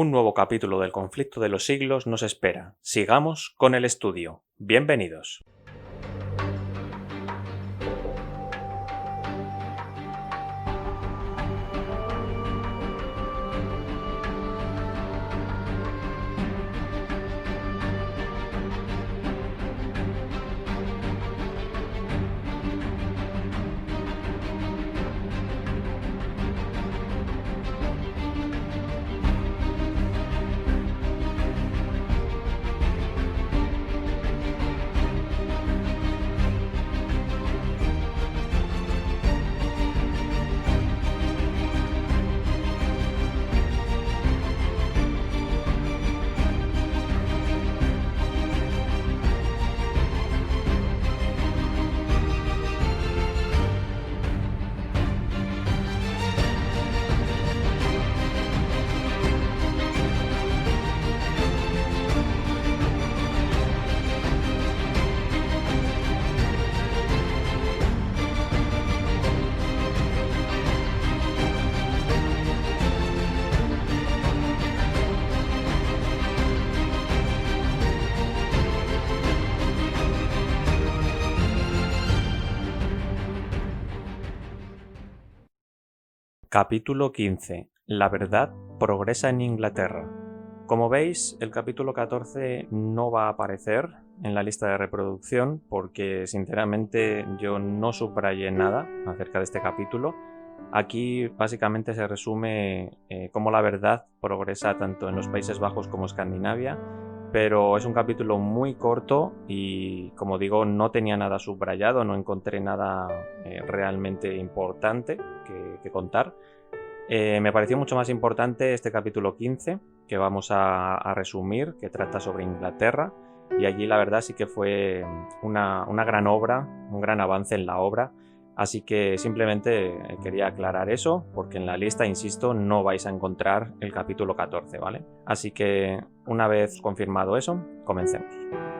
Un nuevo capítulo del conflicto de los siglos nos espera. Sigamos con el estudio. Bienvenidos. Capítulo 15. La verdad progresa en Inglaterra. Como veis, el capítulo 14 no va a aparecer en la lista de reproducción porque, sinceramente, yo no subrayé nada acerca de este capítulo. Aquí, básicamente, se resume cómo la verdad progresa tanto en los Países Bajos como Escandinavia, pero es un capítulo muy corto y, como digo, no tenía nada subrayado, no encontré nada realmente importante que contar. Me pareció mucho más importante este capítulo 15, que vamos a resumir, que trata sobre Inglaterra, y allí la verdad sí que fue una gran obra, un gran avance en la obra, así que simplemente quería aclarar eso, porque en la lista, insisto, no vais a encontrar el capítulo 14, ¿vale? Así que, una vez confirmado eso, comencemos.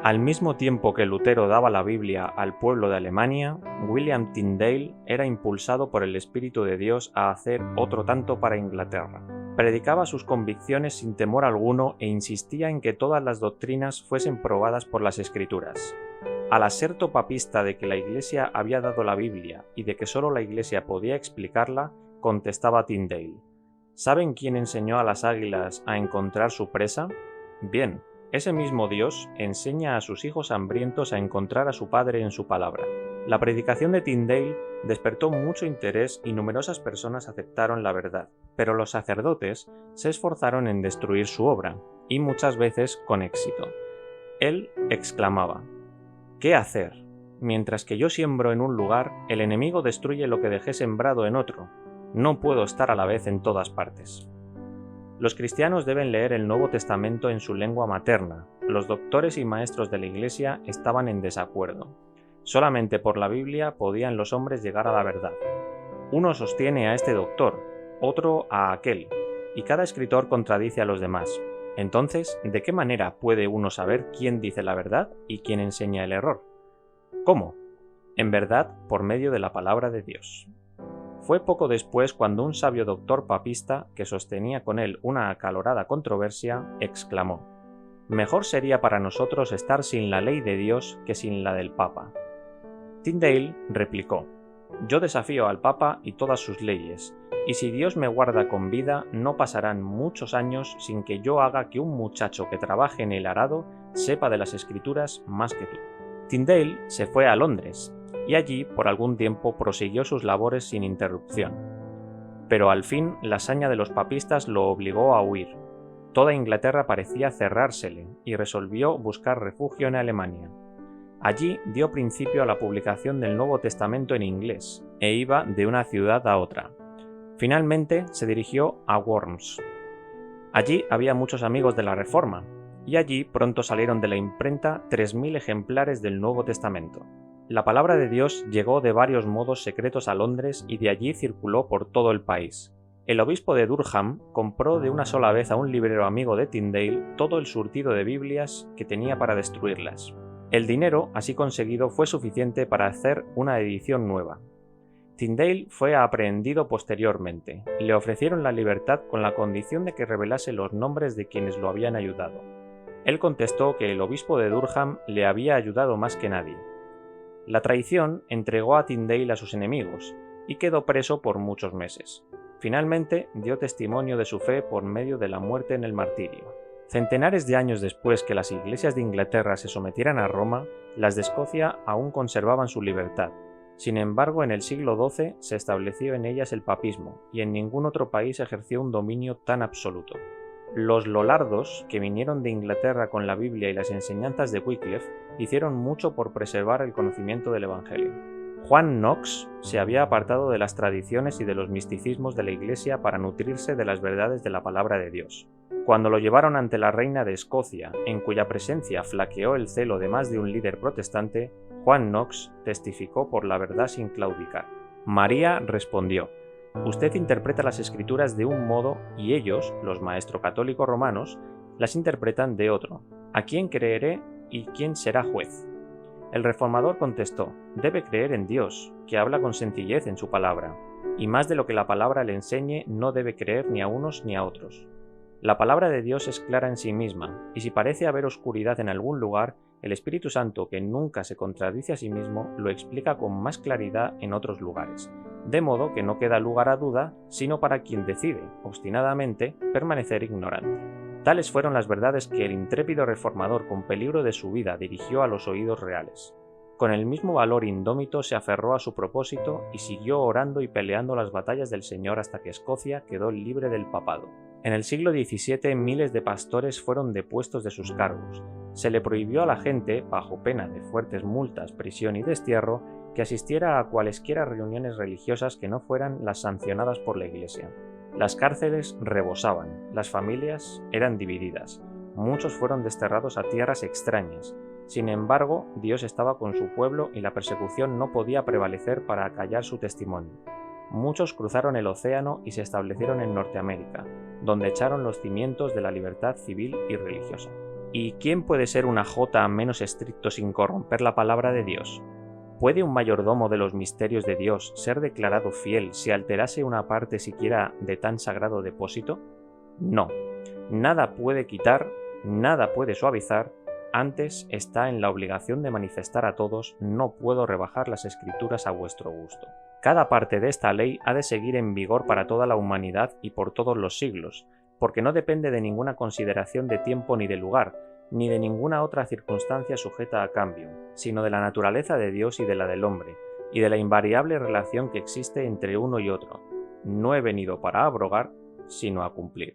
Al mismo tiempo que Lutero daba la Biblia al pueblo de Alemania, William Tyndale era impulsado por el Espíritu de Dios a hacer otro tanto para Inglaterra. Predicaba sus convicciones sin temor alguno e insistía en que todas las doctrinas fuesen probadas por las Escrituras. Al aserto papista de que la Iglesia había dado la Biblia y de que solo la Iglesia podía explicarla, contestaba Tyndale: ¿saben quién enseñó a las águilas a encontrar su presa? Bien, ese mismo Dios enseña a sus hijos hambrientos a encontrar a su Padre en su palabra. La predicación de Tyndale despertó mucho interés y numerosas personas aceptaron la verdad, pero los sacerdotes se esforzaron en destruir su obra, y muchas veces con éxito. Él exclamaba: ¿qué hacer? Mientras que yo siembro en un lugar, el enemigo destruye lo que dejé sembrado en otro. No puedo estar a la vez en todas partes. Los cristianos deben leer el Nuevo Testamento en su lengua materna. Los doctores y maestros de la Iglesia estaban en desacuerdo. Solamente por la Biblia podían los hombres llegar a la verdad. Uno sostiene a este doctor, otro a aquel, y cada escritor contradice a los demás. Entonces, ¿de qué manera puede uno saber quién dice la verdad y quién enseña el error? ¿Cómo? En verdad, por medio de la palabra de Dios. Fue poco después cuando un sabio doctor papista, que sostenía con él una acalorada controversia, exclamó: «Mejor sería para nosotros estar sin la ley de Dios que sin la del Papa». Tyndale replicó: «Yo desafío al Papa y todas sus leyes, y si Dios me guarda con vida, no pasarán muchos años sin que yo haga que un muchacho que trabaje en el arado sepa de las Escrituras más que tú». Tyndale se fue a Londres, y allí por algún tiempo prosiguió sus labores sin interrupción. Pero al fin la saña de los papistas lo obligó a huir. Toda Inglaterra parecía cerrársele y resolvió buscar refugio en Alemania. Allí dio principio a la publicación del Nuevo Testamento en inglés e iba de una ciudad a otra. Finalmente se dirigió a Worms. Allí había muchos amigos de la Reforma, y allí pronto salieron de la imprenta 3000 ejemplares del Nuevo Testamento. La palabra de Dios llegó de varios modos secretos a Londres y de allí circuló por todo el país. El obispo de Durham compró de una sola vez a un librero amigo de Tyndale todo el surtido de Biblias que tenía para destruirlas. El dinero así conseguido fue suficiente para hacer una edición nueva. Tyndale fue aprehendido posteriormente. Le ofrecieron la libertad con la condición de que revelase los nombres de quienes lo habían ayudado. Él contestó que el obispo de Durham le había ayudado más que nadie. La traición entregó a Tyndale a sus enemigos y quedó preso por muchos meses. Finalmente dio testimonio de su fe por medio de la muerte en el martirio. Centenares de años después que las iglesias de Inglaterra se sometieran a Roma, las de Escocia aún conservaban su libertad. Sin embargo, en el siglo XII se estableció en ellas el papismo, y en ningún otro país ejerció un dominio tan absoluto. Los lollardos, que vinieron de Inglaterra con la Biblia y las enseñanzas de Wycliffe, hicieron mucho por preservar el conocimiento del Evangelio. Juan Knox se había apartado de las tradiciones y de los misticismos de la Iglesia para nutrirse de las verdades de la palabra de Dios. Cuando lo llevaron ante la reina de Escocia, en cuya presencia flaqueó el celo de más de un líder protestante, Juan Knox testificó por la verdad sin claudicar. María respondió: «Usted interpreta las Escrituras de un modo y ellos, los maestros católicos romanos, las interpretan de otro. ¿A quién creeré y quién será juez?». El reformador contestó: «Debe creer en Dios, que habla con sencillez en su palabra, y más de lo que la palabra le enseñe no debe creer ni a unos ni a otros. La palabra de Dios es clara en sí misma, y si parece haber oscuridad en algún lugar, el Espíritu Santo, que nunca se contradice a sí mismo, lo explica con más claridad en otros lugares, de modo que no queda lugar a duda, sino para quien decide, obstinadamente, permanecer ignorante». Tales fueron las verdades que el intrépido reformador, con peligro de su vida, dirigió a los oídos reales. Con el mismo valor indómito se aferró a su propósito y siguió orando y peleando las batallas del Señor hasta que Escocia quedó libre del papado. En el siglo XVII miles de pastores fueron depuestos de sus cargos. Se le prohibió a la gente, bajo pena de fuertes multas, prisión y destierro, que asistiera a cualesquiera reuniones religiosas que no fueran las sancionadas por la Iglesia. Las cárceles rebosaban, las familias eran divididas, muchos fueron desterrados a tierras extrañas. Sin embargo, Dios estaba con su pueblo y la persecución no podía prevalecer para acallar su testimonio. Muchos cruzaron el océano y se establecieron en Norteamérica, donde echaron los cimientos de la libertad civil y religiosa. ¿Y quién puede ser una jota menos estricto sin corromper la palabra de Dios? ¿Puede un mayordomo de los misterios de Dios ser declarado fiel si alterase una parte siquiera de tan sagrado depósito? No. Nada puede quitar, nada puede suavizar, antes está en la obligación de manifestar a todos: no puedo rebajar las Escrituras a vuestro gusto. Cada parte de esta ley ha de seguir en vigor para toda la humanidad y por todos los siglos, porque no depende de ninguna consideración de tiempo ni de lugar, ni de ninguna otra circunstancia sujeta a cambio, sino de la naturaleza de Dios y de la del hombre, y de la invariable relación que existe entre uno y otro. No he venido para abrogar, sino a cumplir.